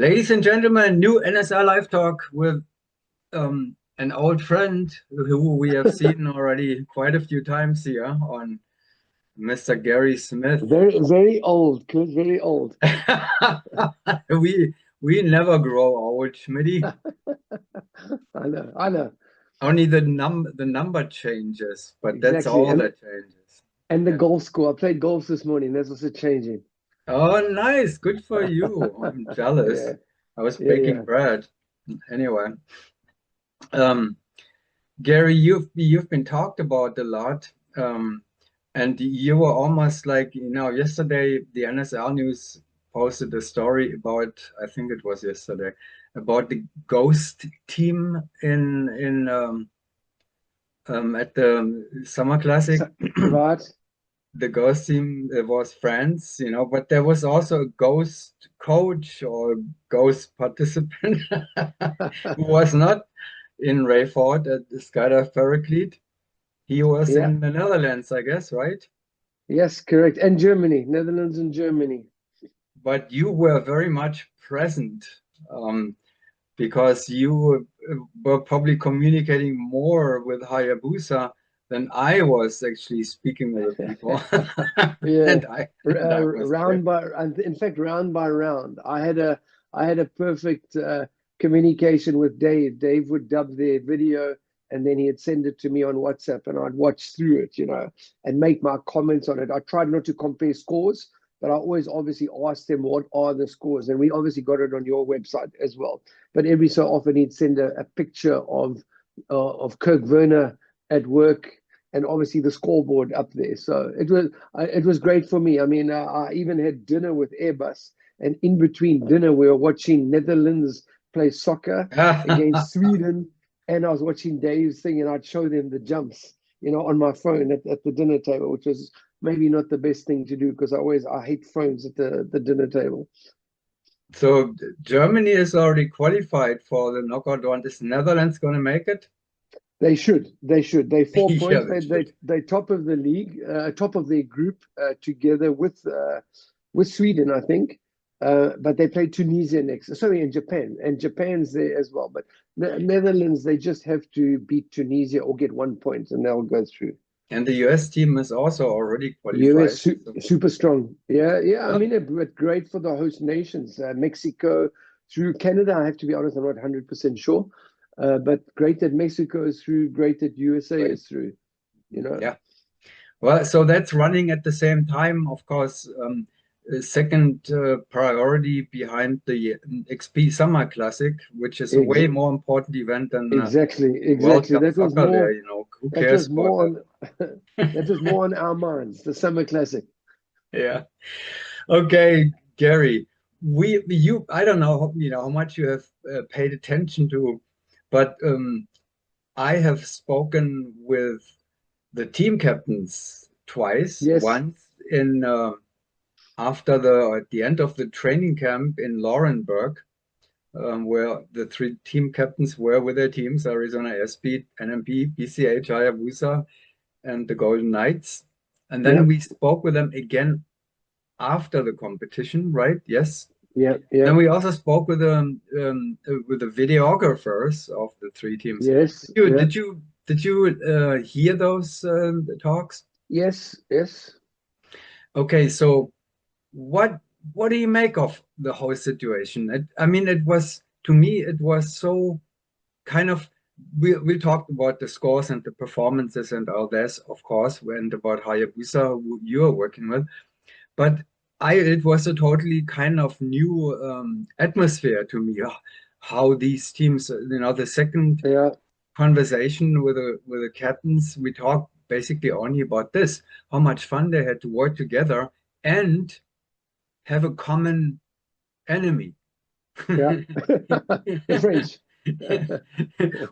Ladies and gentlemen, new NSL Live Talk with an old friend who we have seen already quite a few times here on Mr. Gary Smith. Very, very old, Kurt, very old. We never grow old, Schmitty. I know. Only the number changes, but that's Exactly. all that changes. And the Yeah. golf score. I played golf this morning. That's also changing. Oh, nice. Good for you. I'm jealous. Yeah, I was yeah, baking yeah. bread. Anyway, um, Gary, you've been talked about a lot, and you were almost like, yesterday the NSL News posted a story about, I think it was yesterday, about the ghost team in at the Summer Classic. So, right. The ghost team was France, but there was also a ghost coach or ghost participant who was not in Rayford at the Skydive Paraclete. He was Yeah. in the Netherlands, I guess, right? Yes, correct. And Germany, Netherlands and Germany. But you were very much present um, because you were probably communicating more with Hayabusa than I was actually speaking with the people. Yeah. And I was there. Round by, and in fact, round by round, I had a perfect communication with Dave. Dave would dub their video, and then he'd send it to me on WhatsApp, and I'd watch through it, and make my comments on it. I tried not to compare scores, but I always obviously asked them what are the scores, and we obviously got it on your website as well. But every so often he'd send a picture of Kirk Werner at work, and obviously the scoreboard up there. So it was great for me. I mean, I even had dinner with Airbus, and in between dinner we were watching Netherlands play soccer against Sweden, and I was watching Dave's thing, and I'd show them the jumps, on my phone at the dinner table, which was maybe not the best thing to do because I hate phones at the dinner table. So Germany is already qualified for the knockout round. Is Netherlands going to make it? They should. They should. They 4 points. Yeah, they should. They top of the league, top of their group, together with Sweden, I think. But they play Tunisia next. Sorry, in Japan, and Japan's there as well. But the Netherlands, they just have to beat Tunisia or get 1 point, and they'll go through. And the US team is also already US qualified. super strong. Yeah, yeah. I Oh, mean, it great for the host nations. Mexico through Canada. I have to be honest, I'm not 100% sure. But great that Mexico is through. Great that USA great. is through. Yeah. Well, so that's running at the same time, of course. Second priority behind the XP Summer Classic, which is a Ex way more important event than exactly, World exactly. Cup soccer there. Who That cares was about more that? on that was more on our minds. The Summer Classic. Yeah. Okay, Gary, I don't know, how much you have paid attention to, but I have spoken with the team captains twice. Yes. Once in after at the end of the training camp in Laurenburg, where the three team captains were with their teams: Arizona SB, NMP, BCH, Hayabusa, and the Golden Knights. And then Yeah. we spoke with them again after the competition, right? Yes. Yeah. Yeah. Then we also spoke with the videographers of the three teams. Yes. Yeah. Did you hear those talks? Yes. Yes. Okay, so what what do you make of the whole situation? I mean, it was, to me, it was so kind of, we talked about the scores and the performances and all this, of course, and about Hayabusa, who you are working with. But it was a totally kind of new atmosphere to me. How these teams, the second Yeah. conversation with the captains, we talked basically only about this: how much fun they had to work together and have a common enemy. Yeah. The French.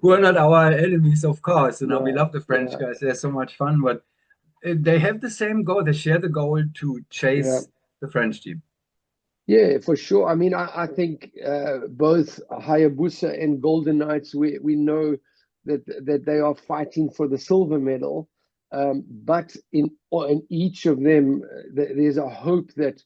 Who are not our enemies, of course. We Yeah. love the French Yeah. guys. They're so much fun, but they have the same goal. They share the goal to Yeah. chase the French team. Yeah, for sure. I mean, I think both Hayabusa and Golden Knights, we know that they are fighting for the silver medal. But in each of them, there's a hope that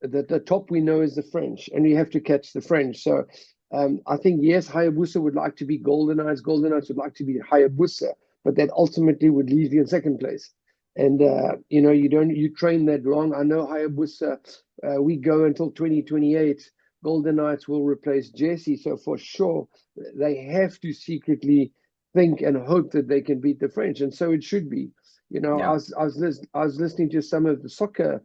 The top we know is the French, and you have to catch the French. So I think yes, Hayabusa would like to be Golden Knights. Golden Knights would like to be Hayabusa, but that ultimately would leave you in second place. And you know, you train that long. I know Hayabusa. We go until 2028. Golden Knights will replace Jesse, so for sure they have to secretly think and hope that they can beat the French, and so it should be. You know, Yeah. I was listening to some of the soccer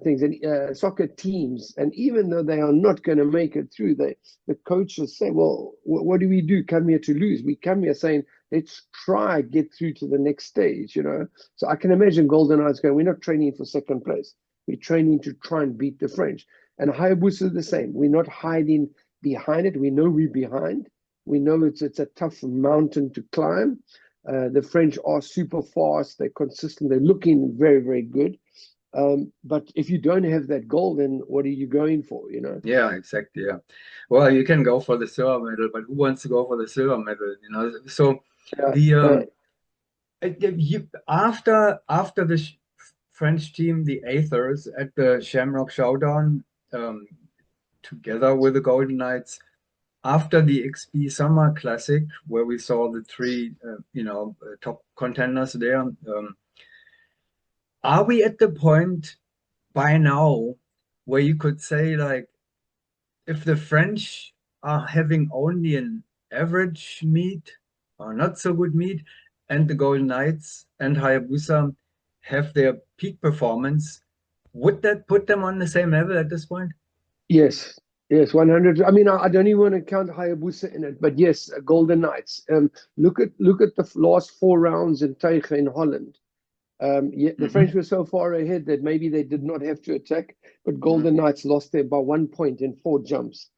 things and soccer teams, and even though they are not going to make it through, the coaches say, "Well, what do we do? Come here to lose? We come here saying, let's try get through to the next stage." You know, so I can imagine Golden Knights going, "We're not training for second place. We're training to try and beat the French." And Hayabusa is the same. We're not hiding behind it. We know we're behind. We know it's a tough mountain to climb. The French are super fast. They're consistent. They're looking very, very good. But if you don't have that goal, then what are you going for? You know? Yeah, exactly. Yeah. Well, you can go for the silver medal, but who wants to go for the silver medal? You know, so Yeah. the after the French team, the Aethers at the Shamrock Showdown, um, together with the Golden Knights, after the XP Summer Classic, where we saw the three, top contenders there. Are we at the point by now where you could say, like, if the French are having only an average meet or not so good meet, and the Golden Knights and Hayabusa have their peak performance, would that put them on the same level at this point? Yes. Yes, 100. I mean, I don't even want to count Hayabusa in it, but yes, Golden Knights. Look at the last four rounds in Teigen in Holland. Yeah, the French Hmm. were so far ahead that maybe they did not have to attack, but Hmm. Golden Knights lost there by 1 point in four jumps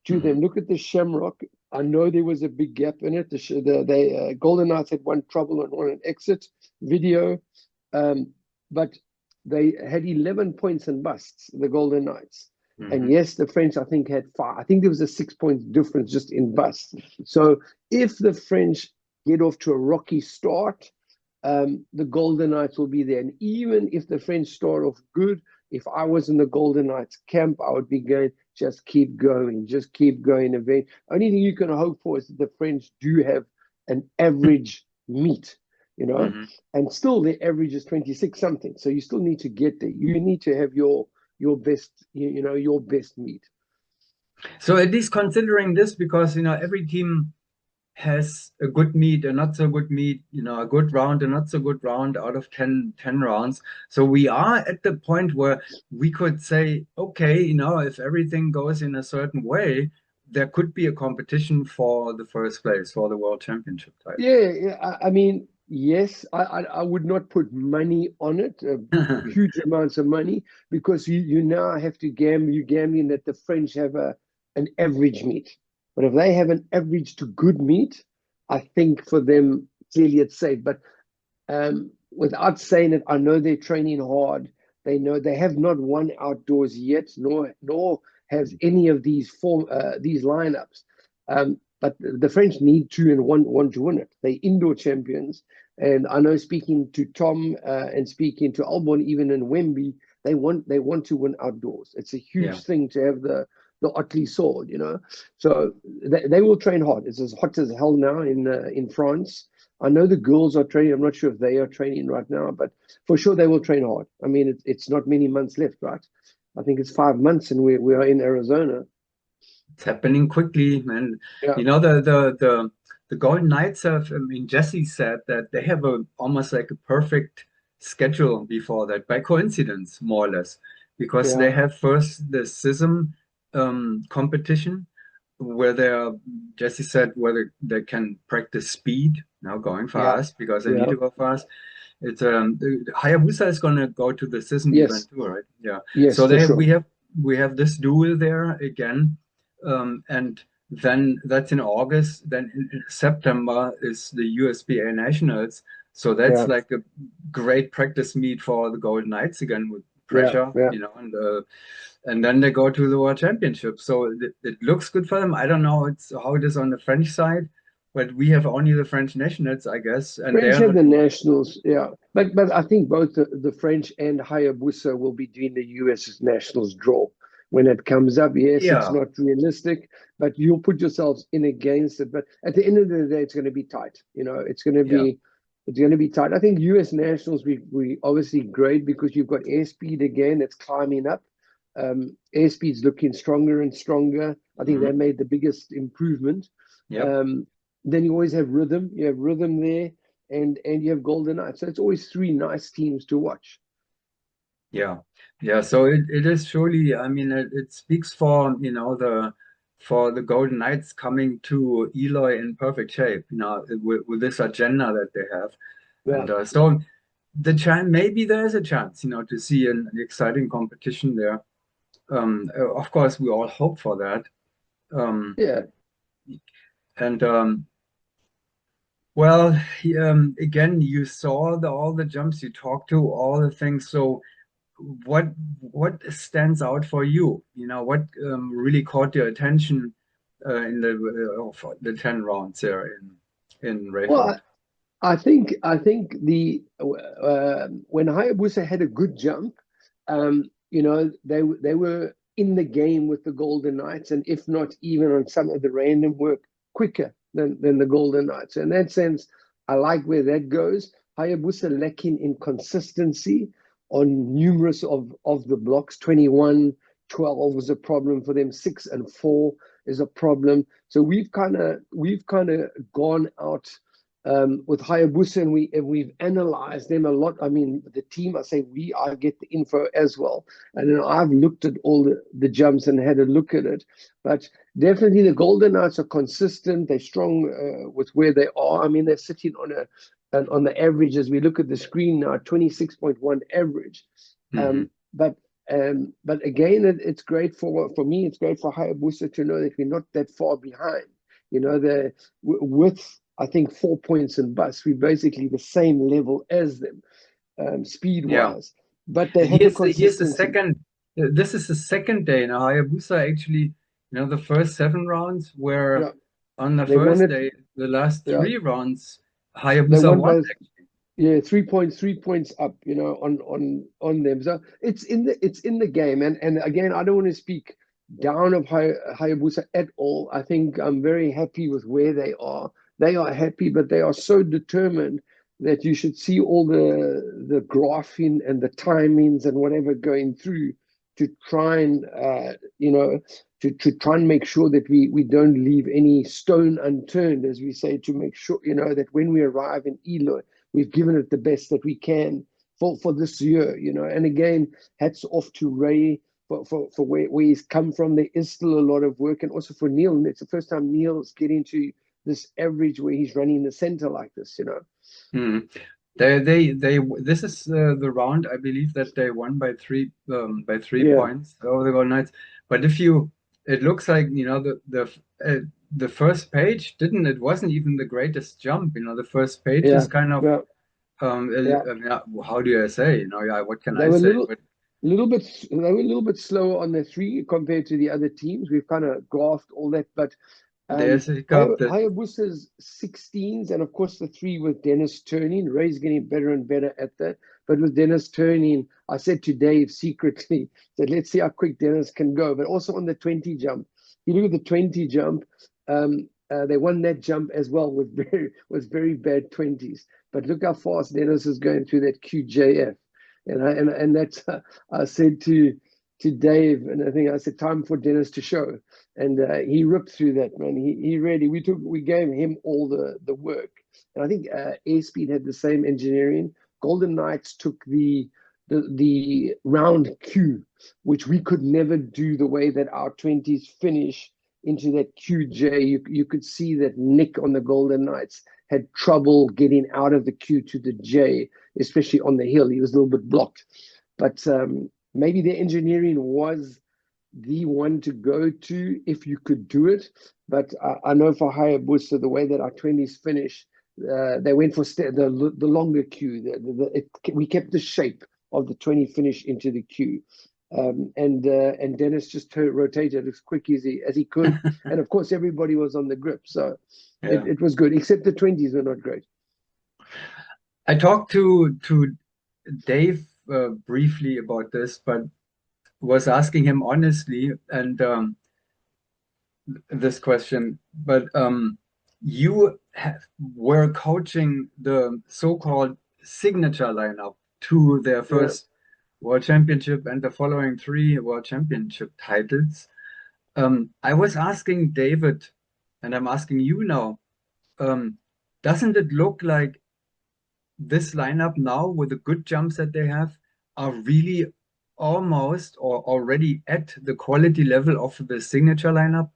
to Hmm. them. Look at the Shamrock. I know there was a big gap in it. Golden Knights had one trouble on an exit video, um, but they had 11 points and busts, the Golden Knights. And Hmm. yes, the French, I think, had five. I think there was a 6 point difference just in busts. So if the French get off to a rocky start, the Golden Knights will be there. And even if the French start off good, if I was in the Golden Knights camp, I would be going, just keep going, just keep going. Only thing you can hope for is that the French do have an average meet, you know, Hmm. and still the average is 26 something. So you still need to get there. You need to have your best, your best meet. So at least considering this, because every team has a good meet, a not so good meet, a good round, a not so good round out of 10 rounds. So we are at the point where we could say, okay, if everything goes in a certain way, there could be a competition for the first place, for the World Championship Yeah, yeah, I mean, yes, I would not put money on it, title. huge amounts of money, because you now have to gamble. You're gambling that the French have an average meat. But if they have an average to good meat, I think for them, clearly it's safe. But without saying it, I know they're training hard. They know they have not won outdoors yet, nor has any of these lineups. But the French need to and want to win it. They're indoor champions, and I know speaking to Tom and speaking to Albon, even in Wemby, they want to win outdoors. It's a Yeah. huge thing to have the Otley sword, you know. So they will train hard. It's as hot as hell now in France. I know the girls are training. I'm not sure if they are training right now, but for sure they will train hard. I mean, it's not many months left, right? I think it's 5 months, and we are in Arizona. It's happening quickly, man. Yeah, The Golden Knights have, I mean, Jesse said that they have a almost like a perfect schedule before that, by coincidence, more or less, because they yeah, have first the SISM competition where Jesse said, whether they can practice speed, now going yeah, fast because they need yeah. to go fast. It's Hayabusa is gonna go to the SISM event Yes, too, right? Yeah. yes, So for they sure. we have this duel there again, and then that's in August. Then in September is the USBA Nationals. So that's Yeah, like a great practice meet for the Golden Knights again with yeah, pressure, yeah. and then they go to the World Championship. So it looks good for them. I don't know how it is on the French side, but we have only the French nationals, I guess, and French they're have not. the nationals, yeah. But I think both the French and Hayabusa will be doing the US nationals draw when it comes up. Yes, it's Yeah, not realistic, but you'll put yourselves in against it. But at the end of the day, it's going to be tight. You know, yeah, it's going to be tight. I think US nationals we obviously great because you've got airspeed again that's climbing up. Airspeed's looking stronger and stronger. I think they hmm, made the biggest improvement. yep, Um, then you always have rhythm. You have rhythm there and you have Golden Knights. So it's always three nice teams to watch. yeah, yeah. So it is surely. I mean, it speaks for for the Golden Knights coming to Eloy in perfect shape. With this agenda that they have, Yeah, and so the chance maybe there is a chance, to see an exciting competition there. Of course, we all hope for that. Um, yeah. and Well, again, you saw all the jumps, you talked to all the things. So, what what stands out for you? What really caught your attention in for the 10 rounds there in Rayford? Well, I think the when Hayabusa had a good jump, they were in the game with the Golden Knights, and if not even on some of the random work, quicker than the Golden Knights. So in that sense, I like where that goes. Hayabusa lacking in consistency on numerous of the blocks. 21, 12 was a problem for them. 6 and 4 is a problem. So we've kind of gone out with Hayabusa, and we've analyzed them a lot. I mean, the team, I get the info as well. And then I've looked at all the jumps and had a look at it. But definitely the Golden Knights are consistent. They're strong with where they are. I mean, they're sitting on the average as we look at the screen now, 26.1 average. Hmm. But again, it's great for me. It's great for Hayabusa to know that we're not that far behind. With I think 4 points in bus, we're basically the same level as them, speed Yeah. wise. But they have the Here's the consistency. second. This is the second day now. Hayabusa actually, the first 7 rounds were Yeah, on the they won first it. day. The last Yeah, 3 rounds, they Hayabusa won won both. actually. Yeah, 3 points up, on them. So it's in the game. And again, I don't want to speak down of Hayabusa at all. I think I'm very happy with where they are. They are happy, but they are so determined that you should see all the graphing and the timings and whatever going through to try and to try and make sure that we don't leave any stone unturned, as we say, to make sure that when we arrive in Eloy, we've given it the best that we can for this year. And again, hats off to Ray for where he's come from. There is still a lot of work, and also for Neil. It's the first time Neil's getting to this average where he's running the center like this. Hmm. They this is the round I believe that they won by three Yeah, points over the Golden Knights. But it looks like the first page didn't it wasn't even the greatest jump. The first page yeah, is kind of yeah, yeah. how do I say? Yeah, what can They I were a say? little, But they were a little bit slower on the three compared to the other teams. We've kind of graphed all that, but there's a hiccup that Hayabusa's 16s, and of course the three with Dennis turning. Ray's getting better and better at that. But with Dennis turning, I said to Dave secretly that let's see how quick Dennis can go. But also on the 20 jump, you look at the 20 jump, they won that jump as well with very bad 20s. But look how fast Dennis is going through that QJF. And that's I said to Dave, and I think I said time for Dennis to show, and he ripped through that, man. He really we gave him all the work, and I think Airspeed had the same engineering. Golden Knights took the round Q, which we could never do the way that our 20s finish into that QJ. You could see that Nick on the Golden Knights had trouble getting out of the Q to the J, especially on the hill. He was a little bit blocked, but maybe the engineering was the one to go to if you could do it. But I know for Hayabusa, the way that our 20s finish, they went for the longer queue. We kept the shape of the 20 finish into the queue. And Dennis just rotated as quick as he could, and of course everybody was on the grip, so Yeah. it was good. Except the 20s were not great. I talked to Dave briefly about this, but was asking him honestly, and this question, but were coaching the so-called signature lineup to their Yeah. first World Championship and the following three World Championship titles. I was asking David, and I'm asking you now, um, doesn't it look like this lineup now, with the good jumps that they have, are really almost or already at the quality level of the signature lineup?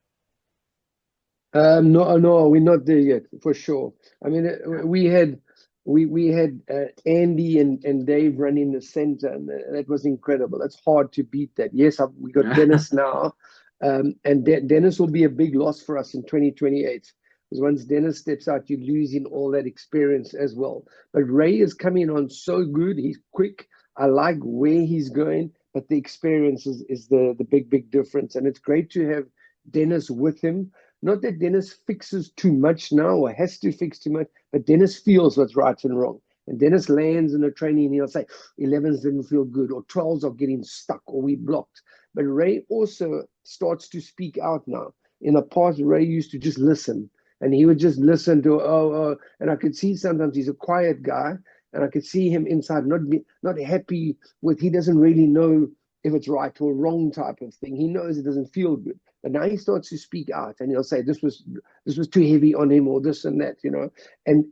No, no, we're not there yet, for sure. I mean, Yeah. we had Andy and Dave running the center, and that was incredible. That's hard to beat that. Yes, we got Dennis now, and Dennis will be a big loss for us in 2028. Because once Dennis steps out, you're losing all that experience as well. But Ray is coming on so good. He's quick. I like where he's going, but the experience is the big difference. And it's great to have Dennis with him. Not that Dennis fixes too much now or has to fix too much, but Dennis feels what's right and wrong. And Dennis lands in a training and he'll say, 11s didn't feel good, or 12s are getting stuck, or we blocked. But Ray also starts to speak out now. In the past, Ray used to just listen, and he would just listen to, and I could see sometimes he's a quiet guy, and I could see him inside not happy with, he doesn't really know if it's right or wrong type of thing. He knows it doesn't feel good. But now he starts to speak out, and he'll say this was too heavy on him, or this and that. And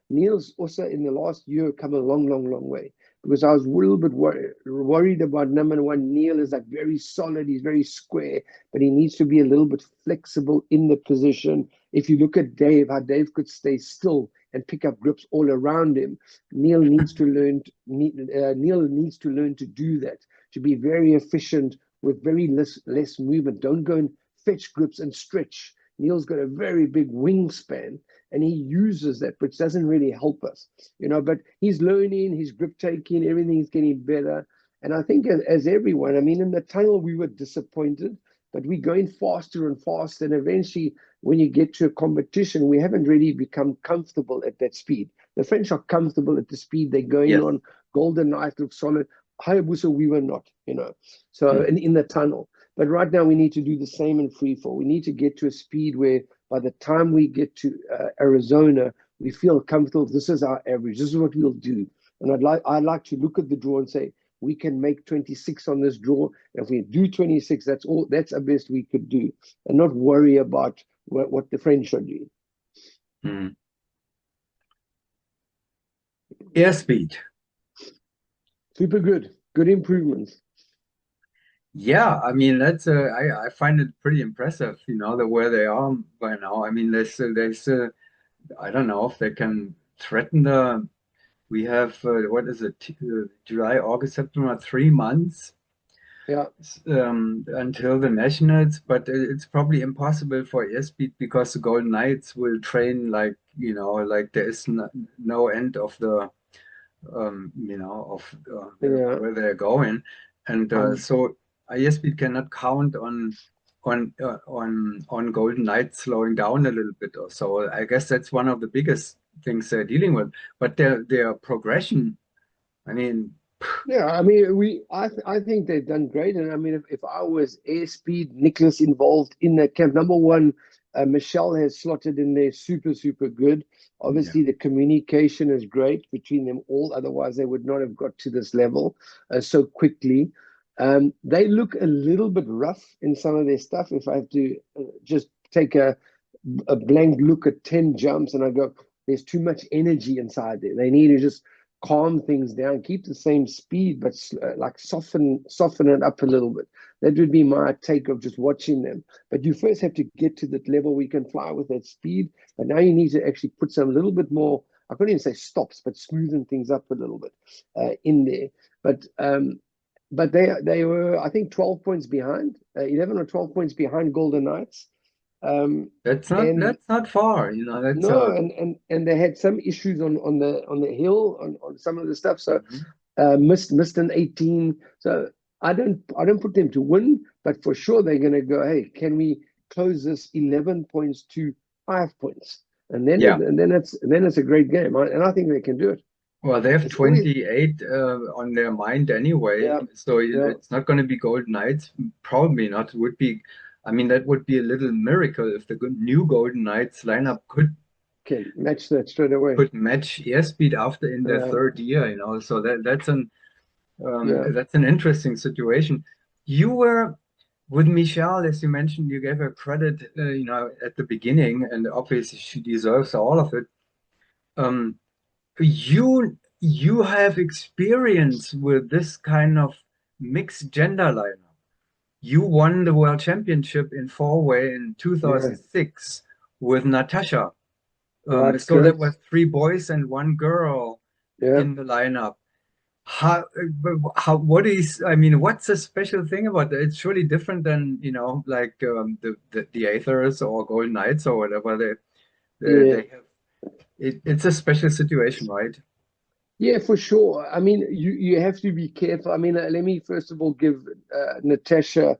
Neil's also in the last year come a long way, because I was a little bit worried about number one. Neil is like very solid, he's very square, but he needs to be a little bit flexible in the position. If you look at Dave, how Dave could stay still and pick up grips all around him, Neil needs to learn. Neil needs to learn to do that, to be very efficient with very less movement. Don't go and fetch grips and stretch. Neil's got a very big wingspan, and he uses that, which doesn't really help us. But he's learning, he's grip taking, everything's getting better. And I think as everyone, I mean, in the tunnel, we were disappointed, but we're going faster and faster. And eventually, when you get to a competition, we haven't really become comfortable at that speed. The French are comfortable at the speed they're going Yes. on. Golden Knight looks solid. Hayabusa, we were not. So Mm. in the tunnel. But right now we need to do the same in free fall. We need to get to a speed where by the time we get to Arizona, we feel comfortable. This is our average. This is what we'll do. And I'd like to look at the draw and say, we can make 26 on this draw. If we do 26, that's all. That's the best we could do, and not worry about what the French are doing. Mm. Airspeed. Super good. Good improvements. Yeah, I mean I find it pretty impressive, the where they are by now. I mean, I don't know if they can threaten the. We have what is it? July, August, September, 3 months Yeah. until the nationals, but it's probably impossible for airspeed because the Golden Knights will train like there is no end of the Yeah. where they're going, and Um, so ISP cannot count on Golden Knight slowing down a little bit or so. I guess that's one of the biggest things they're dealing with. But their progression, I mean, Yeah, I mean, I think they've done great, and I mean, if I was airspeed, Nicholas involved in that camp, number one, Michelle has slotted in there super good. yeah, Obviously, the communication is great between them all; otherwise, they would not have got to this level so quickly. They look a little bit rough in some of their stuff. If I have to just take a blank look at 10 jumps, and I go, there's too much energy inside there. They need to just calm things down, keep the same speed, but like soften it up a little bit. That would be my take of just watching them. But you first have to get to that level where you can fly with that speed. But now you need to actually put some little bit more. I couldn't even say stops, but smoothen things up a little bit in there. But they were, I think, 12 points behind, 11 or 12 points behind Golden Knights. Um, and that's not far, that's no, and they had some issues on the hill on some of the stuff. So mhm. missed an 18. So I don't put them to win, but for sure they're going to go, hey, can we close this 11 points to 5 points? Yeah. And then it's a great game. And I think they can do it. Well, they have It's always 28 on their mind anyway, yeah, so yeah. it's not going to be Golden Knights. Probably not. It would be, I mean, that would be a little miracle if the new Golden Knights lineup Can match that straight away. could match airspeed after in their Uh, third year, you know. So yeah, that's an interesting situation. You were with Michelle, as you mentioned, you gave her credit, you know, at the beginning, and obviously she deserves all of it. Um, you have experience with this kind of mixed gender lineup. You won the world championship in four-way in yeah, 2006 with Natasha. right, So that correct. was three boys and one girl Yeah. in the lineup. What is, I mean, what's the special thing about that? It's surely different than, you know, like the Aethers or Golden Knights or whatever. Yeah, They have, it's a special situation, right? yeah, for sure. I mean, you have to be careful. I mean, let me first of all give Natasha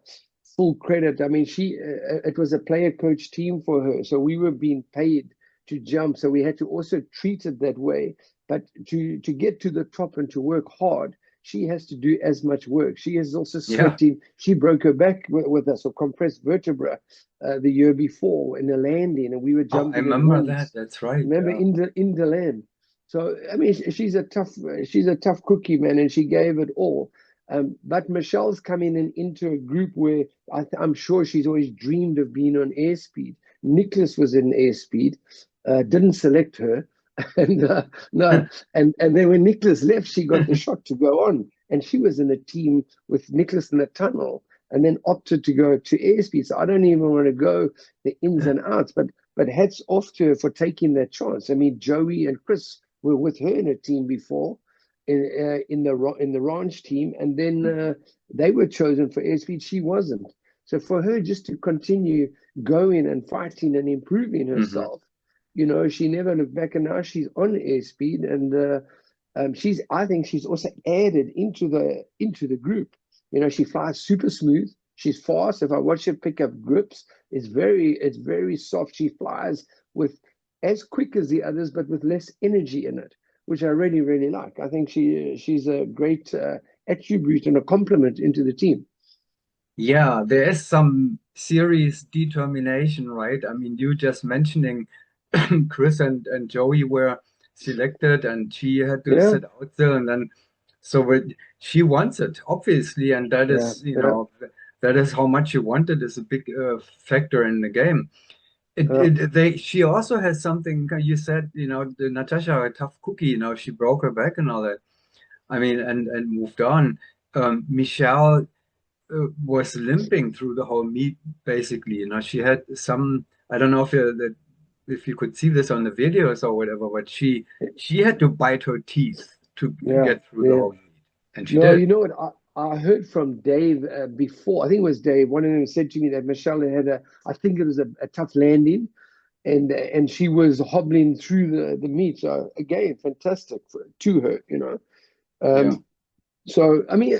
full credit. I mean, it was a player coach team for her, so we were being paid to jump, so we had to also treat it that way. But to get to the top and to work hard, she has to do as much work. She is also Yeah. sweating. She broke her back with us, or compressed vertebra, the year before in a landing, and we were Oh, I jumping at remember that. once. That's right. Remember Yeah. in the land. So I mean, she's a tough cookie, man, and she gave it all. But Michelle's coming into a group where I'm sure she's always dreamed of being on airspeed. Nicholas was in airspeed, didn't select her, and no, and then when Nicholas left, she got the shot to go on, and she was in a team with Nicholas in the tunnel, and then opted to go to airspeed. So I don't even want to go the ins and outs, but hats off to her for taking that chance. I mean, Joey and Chris were with her in a team before, in the ranch team, and then Mhm. they were chosen for airspeed. She wasn't. So for her just to continue going and fighting and improving Mhm. herself, you know, she never looked back, and now she's on airspeed, and she's. I think she's also added into the group. You know, she flies super smooth. She's fast. If I watch her pick up grips, it's very soft. She flies with as quick as the others, but with less energy in it, which I really, really like. I think she's a great attribute and a compliment into the team. Yeah, there is some serious determination, right? I mean, you just mentioning Chris and Joey were selected, and she had to Yeah, sit out there, and then she wants it, obviously, and that yeah, is, you yeah, know, that is how much you want it is a big factor in the game. yeah, She also has something you said, you know, the Natasha, a tough cookie, you know, she broke her back and all that. I mean, and moved on. Michelle was limping through the whole meet, basically. You know, she had some, I don't know if you could see this on the videos or whatever, but she had to bite her teeth to yeah, get through the yeah. whole meet, and she No, did. you know what? I heard from Dave before. I think it was Dave. One of them said to me that Michelle had I think it was a tough landing, and she was hobbling through the meet. So again, fantastic to her, you know. Yeah. Um, So, I mean,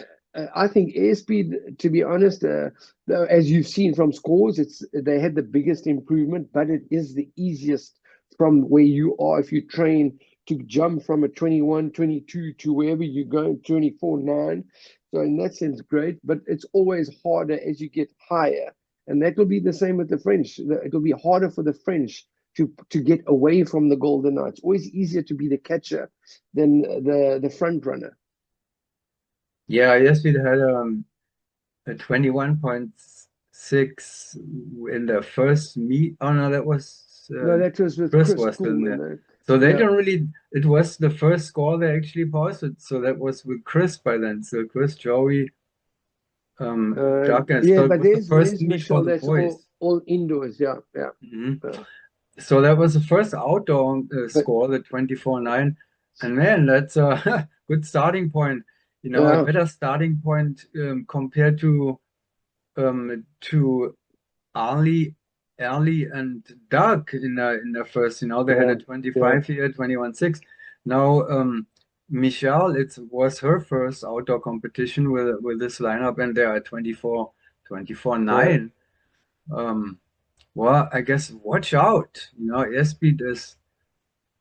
I think airspeed, to be honest, though, as you've seen from scores, they had the biggest improvement, but it is the easiest from where you are if you train to jump from a 21, 22 to wherever you go, 24, 9. So in that sense, great, but it's always harder as you get higher. And that will be the same with the French. It will be harder for the French to get away from the Golden Knights. Always easier to be the catcher than the front runner. Yeah, yes, we had a 21.6 in the first meet. Oh no, that was No, that was with Chris Chris was in Coolman. there. So they Yeah. don't really, it was the first score they actually posted. So that was with Chris by then. So Chris, Joey, Doug, and Yeah, so it but was the first there's meet for Michelle. the That's boys. all indoors. Yeah, yeah. Mhm. Yeah. So that was the first outdoor But score, the 24-9. And man, that's a good starting point. You know, a yeah, better starting point compared to Ali, Ali and Doug in the first. You know, they had a yeah, yeah, 25 here, 21-6. Now, Michelle, it was her first outdoor competition with this lineup, and they are 24 Yeah. 9. Um, well, I guess watch out. Airspeed is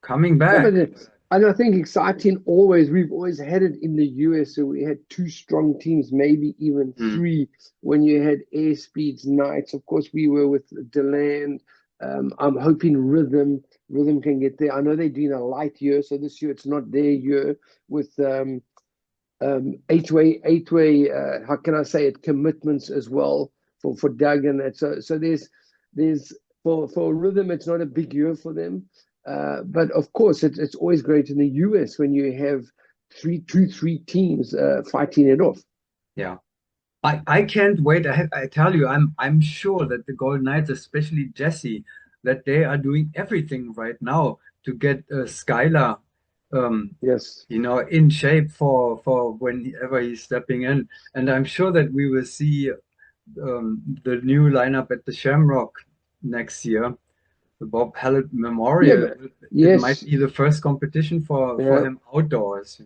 coming Yeah, but back. and I think exciting always, we've always had it in the US. So we had two strong teams, maybe even Hmm. three when you had Airspeed's Knights. Of course, we were with Deland. I'm hoping Rhythm can get there. I know they're doing a light year, so this year it's not their year with eight-way, how can I say it, commitments as well for Doug and that. So there's for Rhythm, it's not a big year for them. But of course, it's always great in the US when you have three teams fighting it off. Yeah. I can't wait. I tell you, I'm sure that the Golden Knights, especially Jesse, that they are doing everything right now to get Skylar, um, Yes. in shape for whenever he's stepping in. And I'm sure that we will see the new lineup at the Shamrock next year, the Bob Hallett Yeah, Memorial. but It might yes, be the first competition for yeah. him outdoors.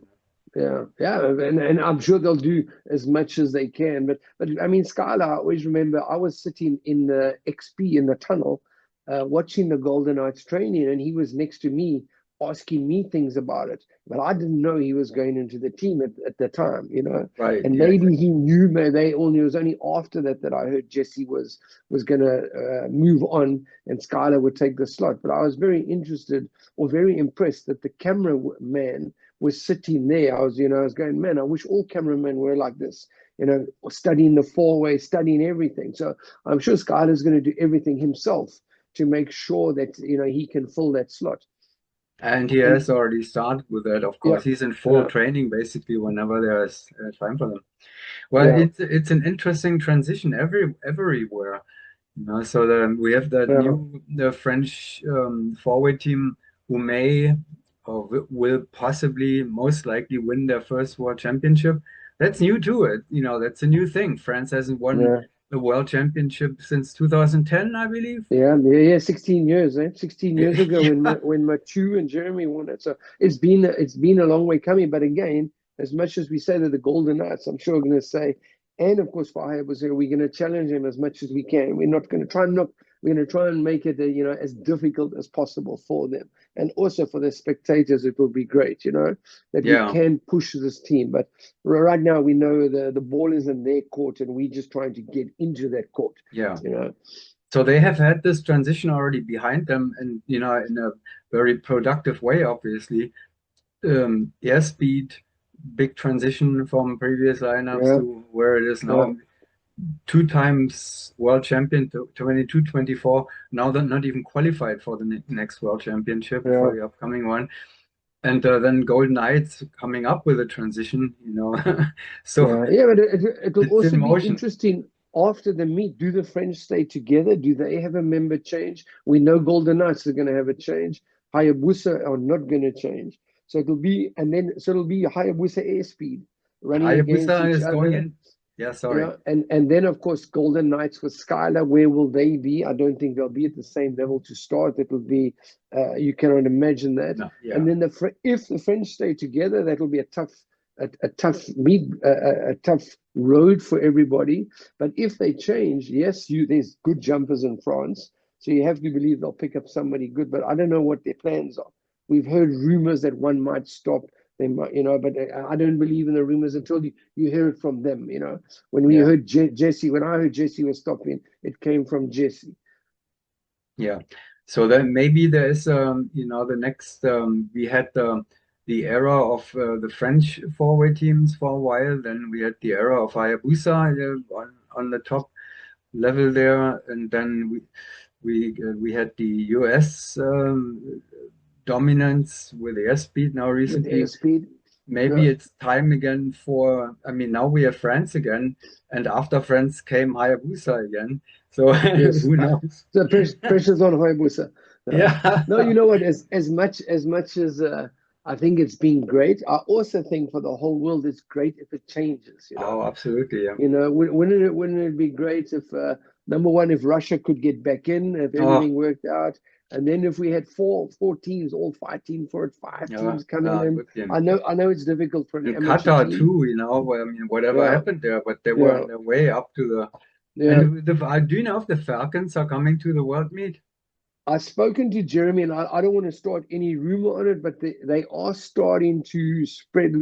Yeah, and I'm sure they'll do as much as they can. But I mean, Skylar, I always remember I was sitting in the XP in the tunnel, watching the Golden Knights training, and he was next to me asking me things about it. But I didn't know he was going into the team at the time, you know. Right, And yeah. maybe he knew. Maybe they all knew. It was only after that I heard Jesse was going to move on, and Skylar would take the slot. But I was very interested or very impressed that the cameraman was sitting there. I was going, man, I wish all cameramen were like this, studying the four-way, studying everything. So I'm sure Skyler's going to do everything himself to make sure that, he can fill that slot. And he And has already started with that, of yeah, course. He's in full yeah, training basically whenever there's time for them. Well, yeah, it's an interesting transition everywhere. So we have that yeah, new the French forward team who may or will possibly most likely win their first world championship. That's new too. That's a new thing. France hasn't won yeah. the world championship since 2010, I believe. Yeah. 16 years, eh? 16 years ago when Yeah, Mathieu and Jeremy won it. So it's been a long way coming. But again, as much as we say that the Golden Knights, I'm sure we're going to say, and of course Fahad was here, we're going to challenge him as much as we can. We're not going to try and not. We're going to try and make it, as difficult as possible for them, and also for the spectators. It will be great, that we yeah, can push this team. But right now, we know the ball is in their court, and we're just trying to get into that court, yeah. you know. So they have had this transition already behind them, and in a very productive way, obviously. Airspeed, big transition from previous lineups Yeah. to where it is Yeah, now. Two times world champion, 22, 24. Now they're not even qualified for the next world championship, yeah, for the upcoming one. And then Golden Knights coming up with a transition. So yeah. But it will it's in also be motion. interesting after the meet. Do the French stay together? Do they have a member change? We know Golden Knights are going to have a change. Hayabusa are not going to change. So it'll be Hayabusa airspeed running against Hayabusa each is going other. in. Yeah, sorry. Yeah, and then of course Golden Knights with Skylar, where will they be? I don't think they'll be at the same level to start. It will be, you cannot imagine that. No, And yeah, then if the French stay together, that will be a tough a tough road for everybody. But if they change, yes, there's good jumpers in France, so you have to believe they'll pick up somebody good. But I don't know what their plans are. We've heard rumors that one might stop. They might, but I don't believe in the rumors until you hear it from them. When we yeah, heard Jesse, when I heard Jesse was stopping, it came from Jesse. yeah. So then maybe there is, the next, we had the era of the French forward teams for a while. Then we had the era of Hayabusa on the top level there, and then we had the US dominance with airspeed now With recently. airspeed. Maybe Yeah. it's time again for, I mean, now we have France again, and after France came Hayabusa again. So Yes. who knows? The pressure's on Hayabusa. No, Yeah. no, you know what? As much as I think it's been great, I also think for the whole world it's great if it changes. Oh, absolutely. Yeah. Wouldn't it be great if number one, if Russia could get back in, if Oh, everything worked out, And then if we had four teams all fighting for it, five Yeah, teams coming in, with him. I know it's difficult for an And amateur Qatar team. too, you know, I mean, whatever Yeah, happened there, but they were yeah, on their way up to the. yeah. And do you know if the Falcons are coming to the World Meet? I've spoken to Jeremy, and I don't want to start any rumor on it, but they are starting to spread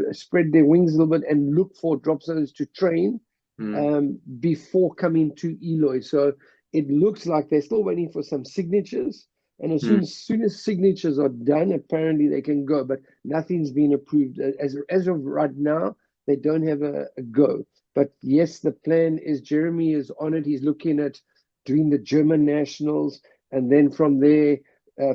their wings a little bit and look for drop zones to train Hmm. before coming to Eloy. So it looks like they're still waiting for some signatures. And as Hmm. soon as signatures are done, apparently they can go, but nothing's been approved. As of right now, they don't have a go. But yes, the plan is Jeremy is on it. He's looking at doing the German nationals, and then from there,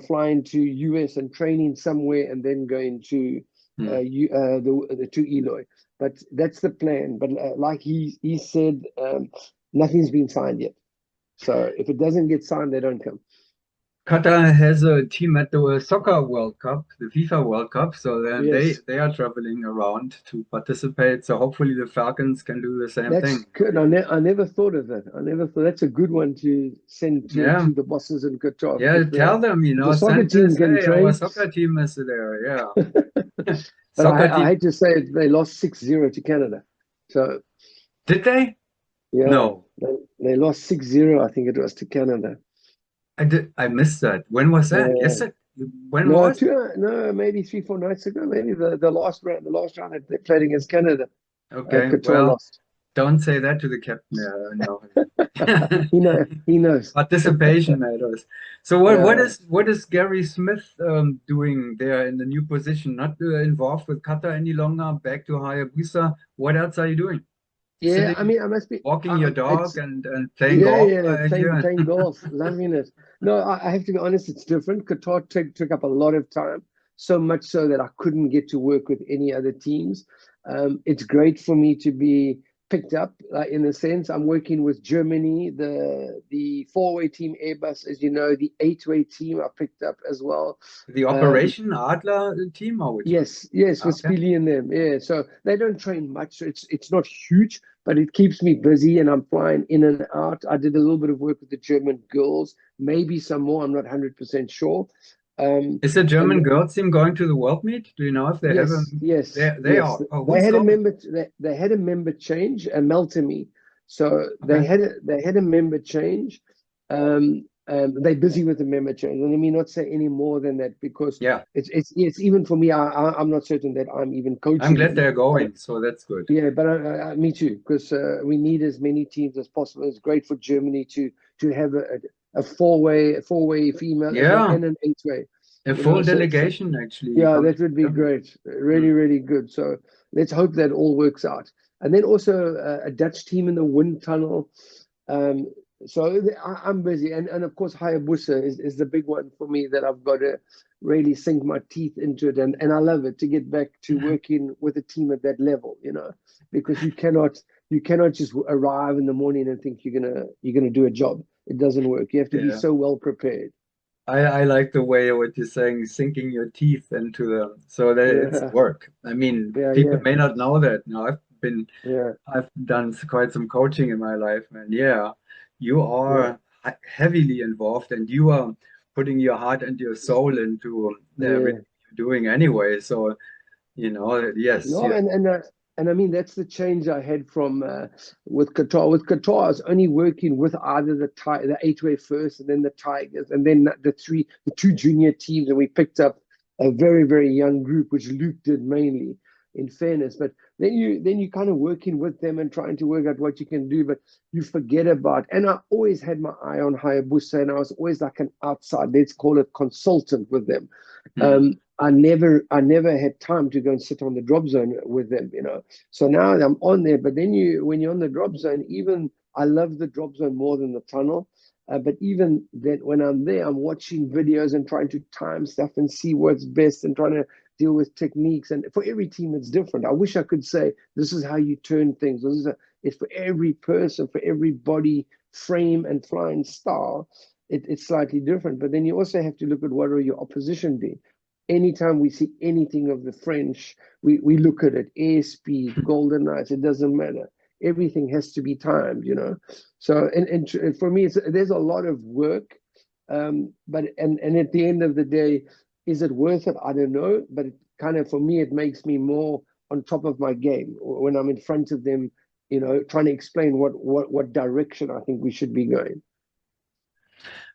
flying to US and training somewhere, and then going to Hmm. to Eloy. But that's the plan. But like he said, nothing's been signed yet. So if it doesn't get signed, they don't come. Qatar has a team at the Soccer World Cup, the FIFA World Cup, so then Yes, they are traveling around to participate. So hopefully the Falcons can do the same that's thing. good. I never thought of that. I never thought that's a good one to send Yeah, to the bosses in Qatar. yeah. Tell them, If the soccer send team this. can Hey, our train. soccer team is there. Yeah, But soccer I team. hate to say it, they lost 6-0 to Canada. So Did they? yeah, No, they lost 6-0, I think it was, to Canada. I did. I missed that. When was that? Uh, Yesterday. When no, was? no, maybe 3-4 nights ago. Maybe the last round that they played against Canada, Okay. Qatar Well, lost. don't say that to the captain. No. He knows. Participation matters. So Yeah. what is Gary Smith doing there in the new position? Not involved with Qatar any longer, back to Hayabusa. What else are you doing? Yeah, I Sitting, mean, I must be. walking your dog It's and playing Yeah, golf, yeah, I playing hear. playing golf, loving it. No, I have to be honest, it's different. Qatar took up a lot of time, so much so that I couldn't get to work with any other teams. It's great for me to be picked up in a sense. I'm working with Germany, the four-way team Airbus, as you know, the eight-way team I picked up as well. The Um, Operation Adler team or which one? yes, with Okay. Speedy and them. Yeah, so they don't train much. So it's not huge, but it keeps me busy, and I'm flying in and out. I did a little bit of work with the German girls, maybe some more. I'm not 100% sure. Um, Is the and German girls team going to the World Meet? Do you know if they have a yes, yes, they yes. are. Oh, They who's had a going? member. They had a member change, a Meltemi. So Okay. they had a member change. They're busy with the member change, and let me not say any more than that because Yeah. it's even for me. I'm not certain that I'm even I'm coaching glad them. they're But going, so that's good. yeah, but me too, because we need as many teams as possible. It's great for Germany to have a four-way female as well Yeah, and an eight-way. a You know, full so delegation actually yeah, coming that to would be Germany. great. Hmm. Really, really good. So let's hope that all works out. And then also a Dutch team in the wind tunnel. Um, so I'm busy. And of course, Hayabusa is the big one for me that I've got to really sink my teeth into it. And I love it to get back to working with a team at that level, because you cannot just arrive in the morning and think you're gonna do a job. It doesn't work. You have to be Yeah, so well prepared. I like the way what you're saying, sinking your teeth into them, so that it's Yeah, work. I mean, yeah, people yeah, may not know that. Now, yeah, I've done quite some coaching in my life, and yeah, you yeah, are heavily involved, and you are putting your heart and your soul into yeah. everything you're doing anyway. So, yes, No, yes. and I mean that's the change I had from with Qatar. With Qatar, I was only working with either the eight-way first, and then the Tigers, and then the two junior teams, and we picked up a very very young group, which Luke did mainly. In fairness, but then you kind of working with them and trying to work out what you can do, but you forget about. And I always had my eye on Hayabusa, and I was always like an outside, let's call it consultant with them. Hmm. I never had time to go and sit on the drop zone with them. So now I'm on there, but then when you're on the drop zone, even I love the drop zone more than the tunnel. But even then, when I'm there, I'm watching videos and trying to time stuff and see what's best and trying to deal with techniques. And for every team, it's different. I wish I could say this is how you turn things. It's for every person, for every body frame and flying style. It's slightly different. But then you also have to look at what are your opposition doing. Anytime we see anything of the French, we look at it, airspeed, golden knights, it doesn't matter. Everything has to be timed. So, and for me, there's a lot of work, But and at the end of the day, is it worth it? I don't know. But it kind of, for me, it makes me more on top of my game when I'm in front of them, trying to explain what direction I think we should be going.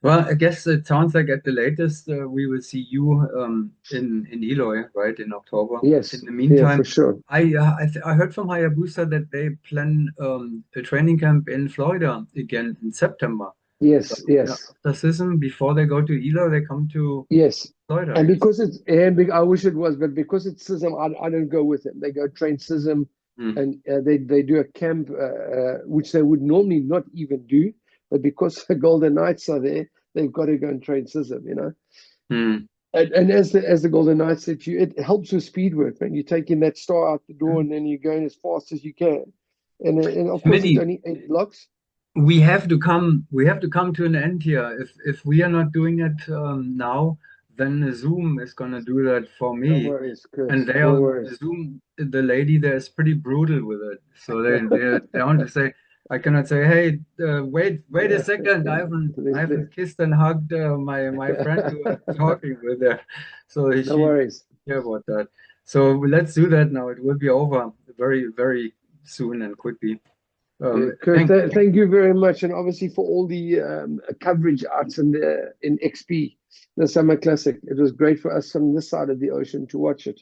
Well, I guess it sounds like at the latest we will see you in Eloy, right, in October. In Yes, the yeah, for meantime, sure. I heard from Hayabusa that they plan a training camp in Florida again in September. So Yes, yeah, yes. after season, before they go to Eloy, they come to Yes. Florida, I And guess. because I wish it was, but because it's SISM, I don't go with them. They go train SISM, Hmm. and they do a camp, which they would normally not even do. But because the Golden Knights are there, they've got to go and train SISM. Hmm. And as the Golden Knights said to you, it helps with speed work, man. You're taking that star out the door, and then you're going as fast as you can. And of course, it's Smitty, only 8 blocks. we have to come to an end here. If we are not doing it now, then Zoom is gonna do that for No me. worries, Kurt. And they No are worries. Zoom, the lady there is pretty brutal with it. So they want to say, I cannot say, hey, wait a Yeah. second, I haven't kissed and hugged my friend you are talking with there. So No she worries. care about that. So let's do that now. It will be over very, very soon and quickly. Kurt, Thank thank you very much, and obviously for all the coverage arts in XP, the Summer Classic. It was great for us from this side of the ocean to watch it.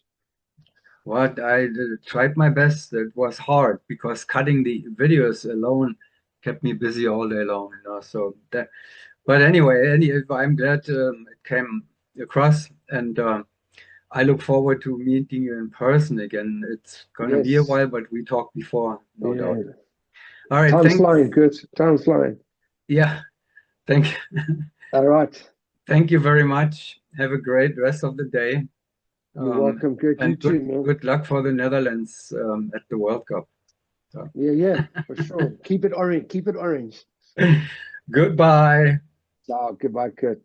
what I tried my best. It was hard because cutting the videos alone kept me busy all day long, So that, but anyway, I'm glad it came across, and I look forward to meeting you in person again. It's gonna be a Yes. while, but we talked before, no doubt. Yeah. All right, Time's thanks. flying, Kurt. Time's flying. Yeah, thank All right. thank you very much. Have a great rest of the day, You're um, welcome, Kurt. You and too, man. good luck for the Netherlands at the World Cup. So. Yeah, yeah, for sure. Keep it orange. Keep it orange. Goodbye. Ciao. Goodbye, Kurt.